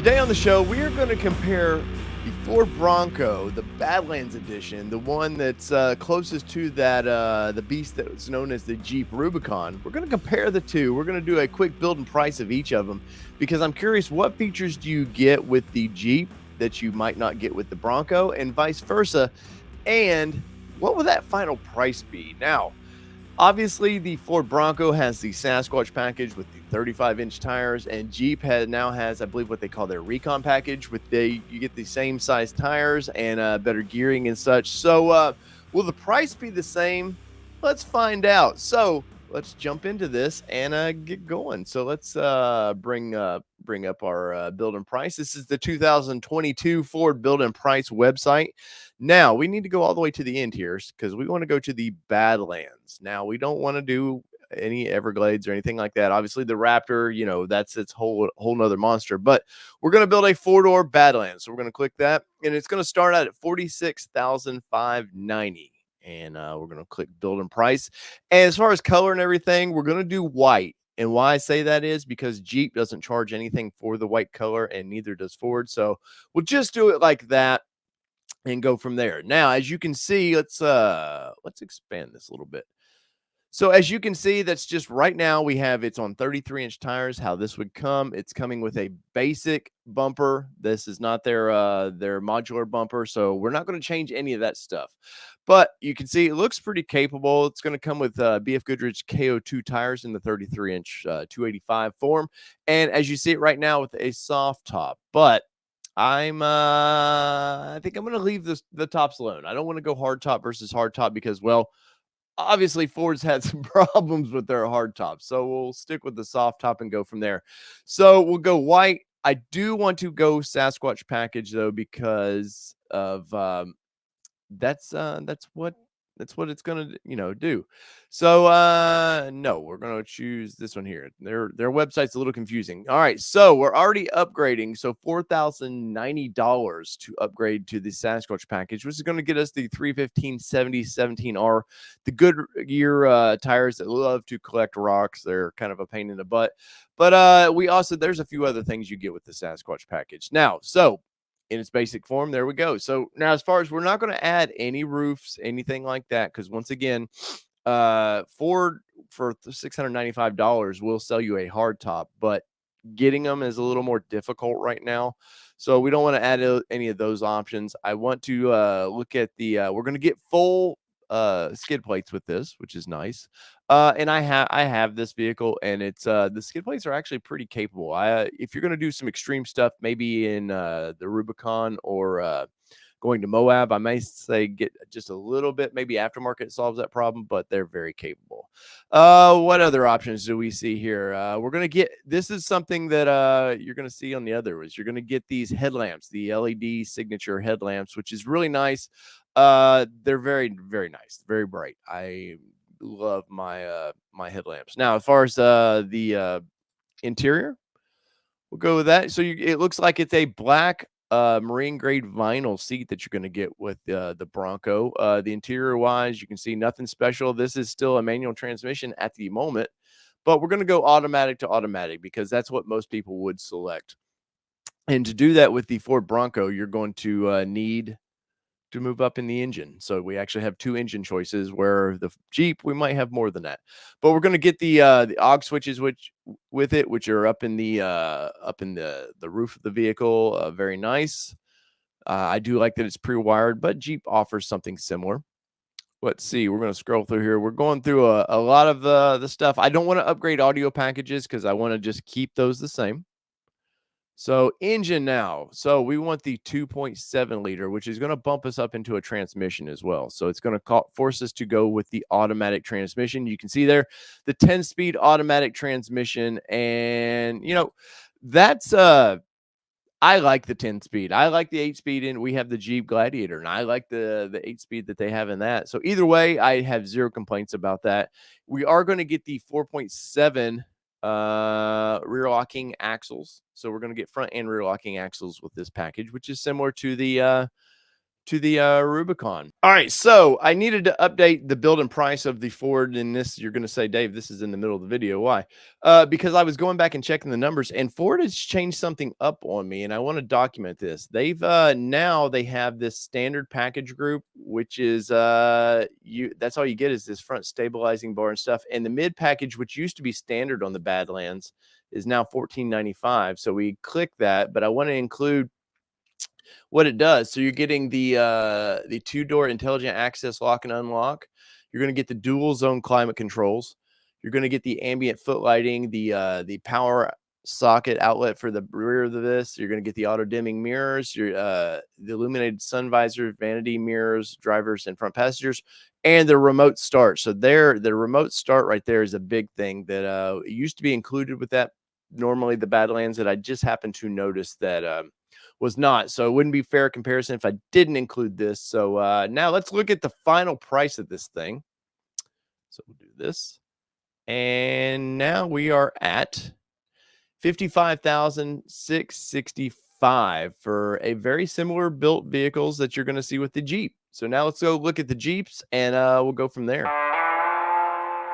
Today on the show, we are going to compare the Ford Bronco, the Badlands edition, the one that's closest to that the beast that's known as the Jeep Rubicon. We're going to compare the two. We're going to do a quick build and price of each of them because I'm curious, what features do you get with the Jeep that you might not get with the Bronco, and vice versa? And what will that final price be? Now, obviously, the Ford Bronco has the Sasquatch package with the 35-inch tires, and Jeep now has, I believe, what they call their Recon package. You get the same size tires and better gearing and such. So, will the price be the same? Let's find out. So, let's jump into this and get going. So, let's bring up our build and price. This is the 2022 Ford Build and Price website. Now, we need to go all the way to the end here because we want to go to the Badlands. Now, we don't want to do any Everglades or anything like that. Obviously, the Raptor, that's its whole nother monster. But we're going to build a four-door Badlands. So we're going to click that, and it's going to start out at $46,590. And we're going to click build and price. And as far as color and everything, we're going to do white. And why I say that is because Jeep doesn't charge anything for the white color, and neither does Ford. So we'll just do it like that and go from there. Now, as you can see, let's expand this a little bit. So as you can see, that's just right now it's on 33-inch tires. How this would come, it's coming with a basic bumper. This is not their modular bumper, so we're not going to change any of that stuff. But you can see it looks pretty capable. It's going to come with BF Goodrich KO2 tires in the 33-inch 285 form, and as you see it right now with a soft top. But I think I'm going to leave the tops alone. I don't want to go hard top versus hard top because, well, obviously Ford's had some problems with their hard tops. So we'll stick with the soft top and go from there. So we'll go white. I do want to go Sasquatch package though, because of that's what it's gonna do. So no, we're gonna choose this one here. Their website's a little confusing. All right, so we're already upgrading. So $4,090 to upgrade to the Sasquatch package, which is going to get us the 315/70/17R, the Goodyear tires that love to collect rocks. They're kind of a pain in the butt, but there's a few other things you get with the Sasquatch package. Now, so in its basic form, there we go. So now, as far as, we're not going to add any roofs, anything like that, because once again, Ford for $695 will sell you a hard top, but getting them is a little more difficult right now. So we don't want to add any of those options. I want to look at we're going to get full skid plates with this, which is nice. And I have this vehicle, and it's the skid plates are actually pretty capable. If you're going to do some extreme stuff, maybe in the Rubicon or going to Moab, I may say get just a little bit, maybe aftermarket solves that problem, but they're very capable. What other options do we see here? We're going to get, this is something that you're going to see on the other is you're going to get these headlamps, the LED signature headlamps, which is really nice. They're very, very nice, very bright. I love my my headlamps. Now, as far as the interior, we'll go with that. So it looks like it's a black marine grade vinyl seat that you're going to get with the Bronco. The interior wise, you can see nothing special. This is still a manual transmission at the moment, but we're going to go automatic to automatic because that's what most people would select. And to do that with the Ford Bronco, you're going to need to move up in the engine. So we actually have two engine choices, where the Jeep, we might have more than that. But we're going to get the aux switches which are up in the roof of the vehicle. Very nice. I do like that it's pre-wired, but Jeep offers something similar. Let's see. We're going to scroll through here. We're going through a lot of the stuff. I don't want to upgrade audio packages because I want to just keep those the same. So engine now. So we want the 2.7 liter, which is going to bump us up into a transmission as well. So it's going to force us to go with the automatic transmission. You can see there the 10-speed automatic transmission. And, that's I like the 10-speed. I like the 8-speed, and we have the Jeep Gladiator, and I like the 8-speed that they have in that. So either way, I have zero complaints about that. We are going to get the 4.7 rear locking axles. So we're going to get front and rear locking axles with this package, which is similar to the to the Rubicon. All right, so I needed to update the build and price of the Ford. And this, you're going to say, Dave, this is in the middle of the video. Why? Because I was going back and checking the numbers, and Ford has changed something up on me, and I want to document this. They've now they have this standard package group, which is that's all you get is this front stabilizing bar and stuff, and the mid package, which used to be standard on the Badlands, is now $14.95. So we click that, but I want to include what it does. So you're getting the two-door intelligent access lock and unlock. You're going to get the dual zone climate controls. You're going to get the ambient foot lighting, the power socket outlet for the rear of this. You're going to get the auto dimming mirrors, your the illuminated sun visor, vanity mirrors, drivers and front passengers, and the remote start. So there, the remote start right there is a big thing that used to be included with that. Normally the Badlands, that I just happened to notice that was not. So it wouldn't be fair comparison if I didn't include this. So now let's look at the final price of this thing. So we'll do this. And now we are at $55,665 for a very similar built vehicles that you're going to see with the Jeep. So now let's go look at the Jeeps, and we'll go from there.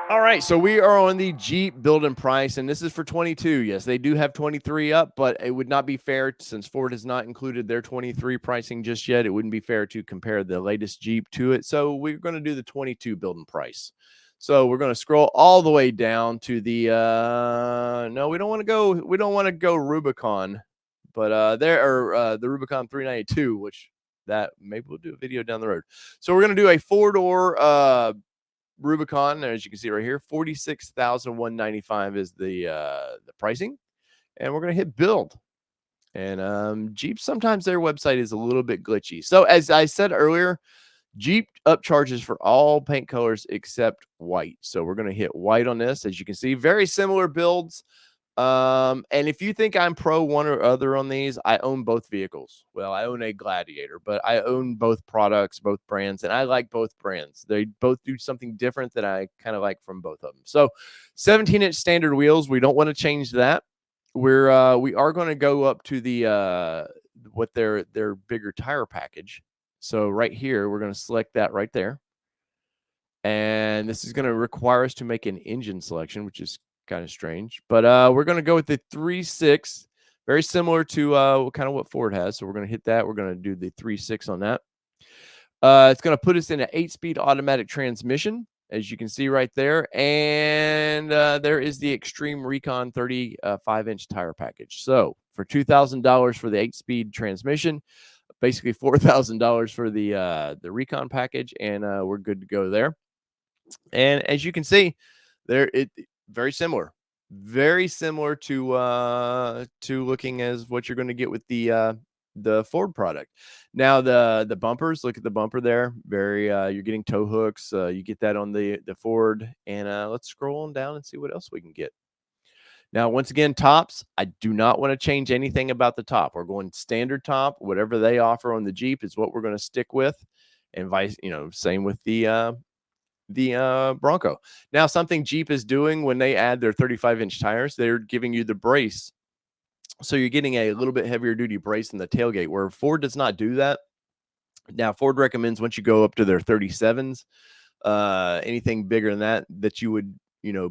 All right, so we are on the Jeep build and price, and this is for 22. Yes, they do have 23 up, but it would not be fair since Ford has not included their 23 pricing just yet. It wouldn't be fair to compare the latest Jeep to it. So we're going to do the 22 build and price. So we're going to scroll all the way down to the no, we don't want to go Rubicon, but there are the Rubicon 392, which that maybe we'll do a video down the road. So we're going to do a four-door Rubicon, as you can see right here, $46,195 is the pricing, and we're gonna hit build. And Jeep, sometimes their website is a little bit glitchy. So as I said earlier, Jeep upcharges for all paint colors except white. So we're gonna hit white on this. As you can see, very similar builds. And if you think I'm pro one or other on these, I own both vehicles. Well, I own a Gladiator, but I own both products, both brands, and I like both brands. They both do something different that I kind of like from both of them. So 17-inch standard wheels, we don't want to change that. We are going to go up to the what their bigger tire package. So right here, we're going to select that right there. And this is going to require us to make an engine selection, which is kind of strange, but we're going to go with the 3.6, very similar to kind of what Ford has. So we're going to hit that. We're going to do the 3.6 on that. It's going to put us in an 8-speed automatic transmission, as you can see right there. And there is the Xtreme Recon 35-inch tire package. So for $2,000 for the 8-speed transmission, basically $4,000 for the Recon package, and we're good to go there. And as you can see there, very similar to looking as what you're going to get with the Ford product. Now the bumpers, look at the bumper there. Very you're getting tow hooks. You get that on the Ford. And let's scroll on down and see what else we can get. Now, once again, tops, I do not want to change anything about the top. We're going standard top. Whatever they offer on the Jeep is what we're going to stick with. And same with the Bronco. Now, something Jeep is doing when they add their 35-inch tires, they're giving you the brace. So you're getting a little bit heavier duty brace in the tailgate, where Ford does not do that. Now, Ford recommends once you go up to their 37s, anything bigger than that you would,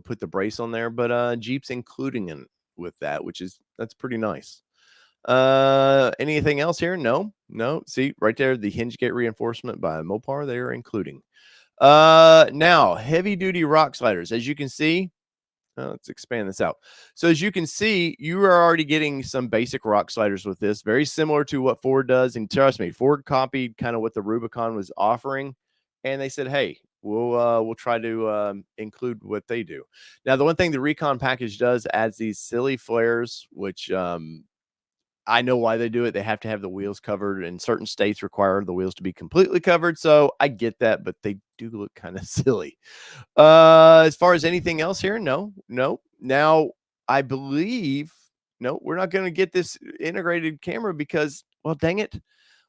put the brace on there. But Jeep's including it with that, that's pretty nice. Anything else here? No. See right there, the hinge gate reinforcement by Mopar, they are including. Now heavy duty rock sliders, as you can see. Let's expand this out. So as you can see, you are already getting some basic rock sliders with this, very similar to what Ford does. And trust me, Ford copied kind of what the Rubicon was offering, and they said, hey, we'll try to include what they do. Now, the one thing the Recon package does adds these silly flares, which I know why they do it. They have to have the wheels covered, and certain states require the wheels to be completely covered. So I get that, but they do look kind of silly. As far as anything else here, no. Now, I believe, no, we're not going to get this integrated camera because, well, dang it,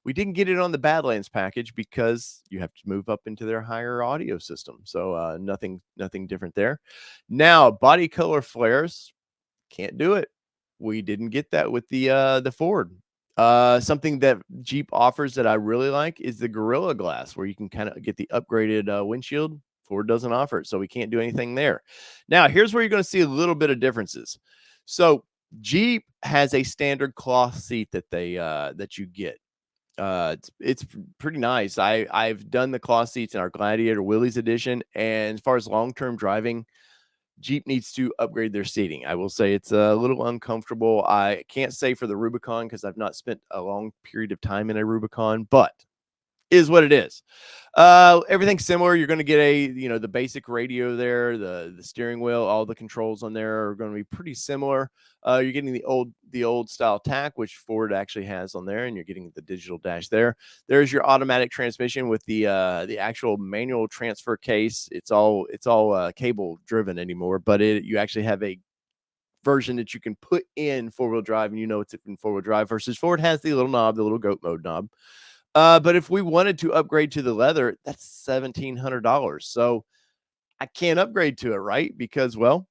we didn't get it on the Badlands package because you have to move up into their higher audio system. So nothing different there. Now, body color flares, can't do it. We didn't get that with the Ford. Something that Jeep offers that I really like is the Gorilla Glass, where you can kind of get the upgraded windshield. Ford doesn't offer it, so we can't do anything there. Now, here's where you're going to see a little bit of differences. So Jeep has a standard cloth seat that that you get. It's pretty nice. I've done the cloth seats in our Gladiator Willys edition, and as far as long-term driving, Jeep needs to upgrade their seating. I will say it's a little uncomfortable. I can't say for the Rubicon because I've not spent a long period of time in a Rubicon, but is what it is. Everything's similar. You're going to get the basic radio there, the steering wheel, all the controls on there are going to be pretty similar. You're getting the old style tack, which Ford actually has on there, and you're getting the digital dash there. There's your automatic transmission with the actual manual transfer case. It's all cable driven anymore, but you actually have a version that you can put in four-wheel drive, and it's in four-wheel drive versus Ford has the little knob, the little goat mode knob. But if we wanted to upgrade to the leather, that's $1,700. So I can't upgrade to it, right? Because, well,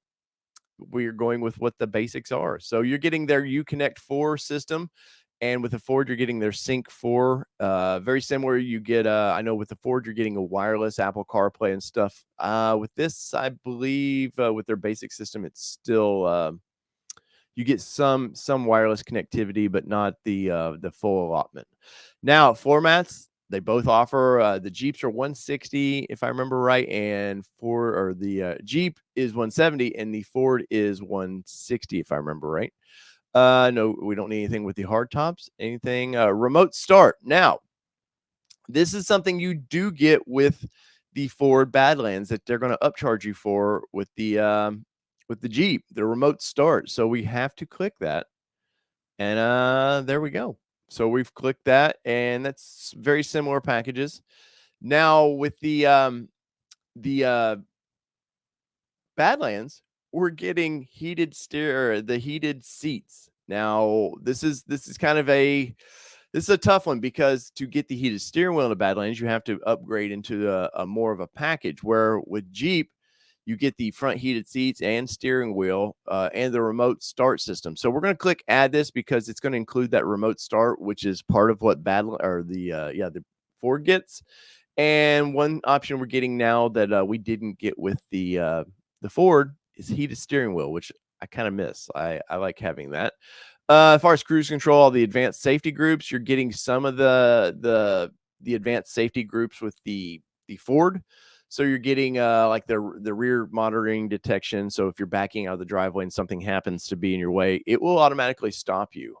we're going with what the basics are. So you're getting their Uconnect 4 system, and with the Ford, you're getting their Sync 4. Very similar. You get, I know with the Ford, you're getting a wireless Apple CarPlay and stuff. With this, I believe, with their basic system, it's still you get some wireless connectivity, but not the full allotment. Now, floor mats, they both offer. The Jeeps are 160, if I remember right, and the Jeep is 170, and the Ford is 160, if I remember right. No, we don't need anything with the hard tops. Anything remote start. Now, this is something you do get with the Ford Badlands that they're going to upcharge you for with the Jeep, the remote start. So we have to click that, and there we go. So we've clicked that, and that's very similar packages. Now with the Badlands, we're getting the heated seats. Now this is kind of this is a tough one because to get the heated steering wheel in the Badlands, you have to upgrade into a more of a package. Where with Jeep, you get the front heated seats and steering wheel and the remote start system. So we're going to click add this because it's going to include that remote start, which is part of what the Ford gets. And one option we're getting now that we didn't get with the Ford is heated steering wheel, which I kind of miss. I like having that. As far as cruise control, all the advanced safety groups, you're getting some of the advanced safety groups with the Ford. So you're getting like the rear monitoring detection. So if you're backing out of the driveway and something happens to be in your way, it will automatically stop you.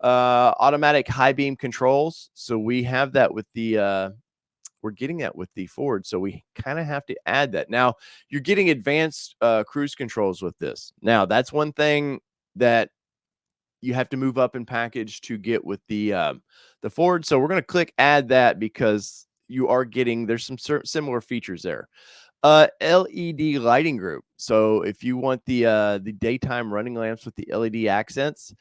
Automatic high beam controls. So we have that with we're getting that with the Ford. So we kind of have to add that. Now you're getting advanced cruise controls with this. Now that's one thing that you have to move up in package to get with the Ford. So we're going to click add that because you are getting, there's some similar features there. LED lighting group. So if you want the daytime running lamps with the LED accents,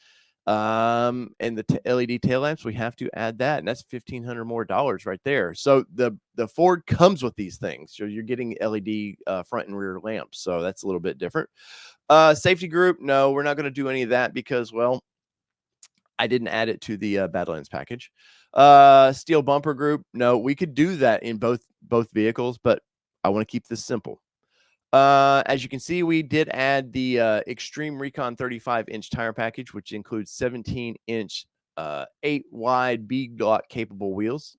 and the LED tail lamps, we have to add that, and that's $1,500 more right there. So the Ford comes with these things. So you're getting LED front and rear lamps. So that's a little bit different. Safety group, no, we're not going to do any of that because, well, I didn't add it to the Badlands package. Steel bumper group, no, we could do that in both vehicles, but I want to keep this simple. As you can see, we did add the Xtreme Recon 35-inch tire package, which includes 17-inch 8-wide B-block capable wheels.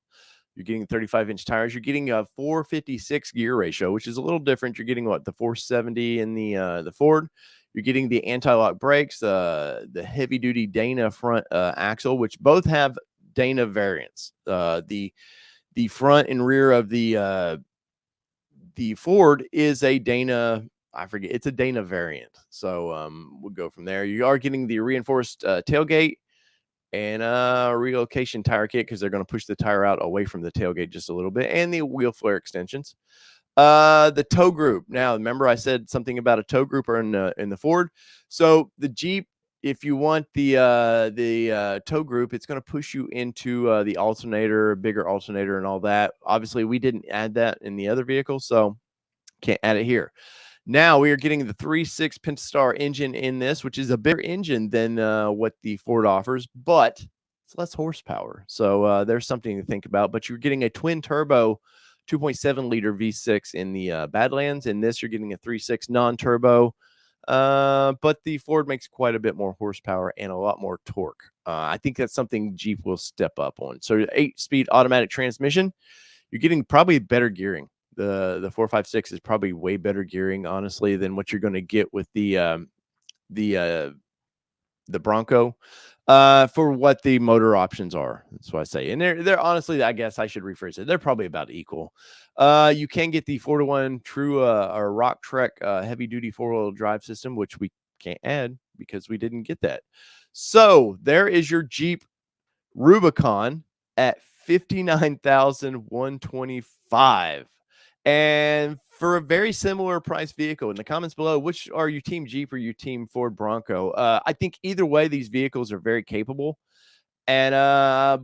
You're getting 35-inch tires. You're getting a 456 gear ratio, which is a little different. You're getting what, the 470 in the Ford. You're getting the anti-lock brakes, the heavy-duty Dana front axle, which both have Dana variants. The front and rear of the Ford is a Dana, I forget, it's a Dana variant. So we'll go from there. You are getting the reinforced tailgate and relocation tire kit because they're going to push the tire out away from the tailgate just a little bit, and the wheel flare extensions. The tow group. Now, remember I said something about a tow group in the Ford. So the Jeep, if you want the tow group, it's going to push you into the alternator, bigger alternator, and all that. Obviously, we didn't add that in the other vehicle, so can't add it here. Now we are getting the 3.6 Pentastar engine in this, which is a bigger engine than what the Ford offers, but it's less horsepower. So there's something to think about. But you're getting a twin turbo 2.7 liter V6 in the Badlands. In this, you're getting a 3.6 non-turbo. But the Ford makes quite a bit more horsepower and a lot more torque. I think that's something Jeep will step up on. So 8-speed automatic transmission, you're getting probably better gearing. The 456 is probably way better gearing, honestly, than what you're going to get with the Bronco, for what the motor options are. That's what I say. And they're honestly, I guess I should rephrase it. They're probably about equal. You can get the 4-to-1 true or Rock Trek heavy duty 4-wheel drive system, which we can't add because we didn't get that. So there is your Jeep Rubicon at $59,125. And for a very similar price vehicle, in the comments below, which are you, team Jeep or you team Ford Bronco? I think either way, these vehicles are very capable. And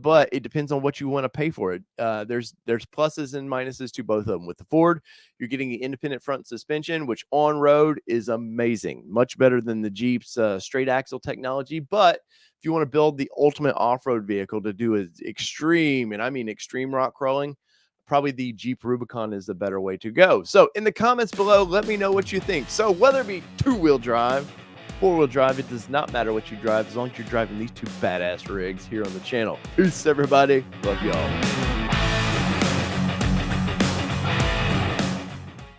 but it depends on what you want to pay for it. There's pluses and minuses to both of them. With the Ford, you're getting the independent front suspension, which on road is amazing, much better than the Jeep's straight axle technology. But if you want to build the ultimate off-road vehicle to do extreme, and I mean extreme rock crawling, probably the Jeep Rubicon is the better way to go. So in the comments below, let me know what you think. So whether it be 2-wheel drive, 4-wheel drive, it does not matter what you drive as long as you're driving these two badass rigs here on the channel. Peace, everybody. Love y'all.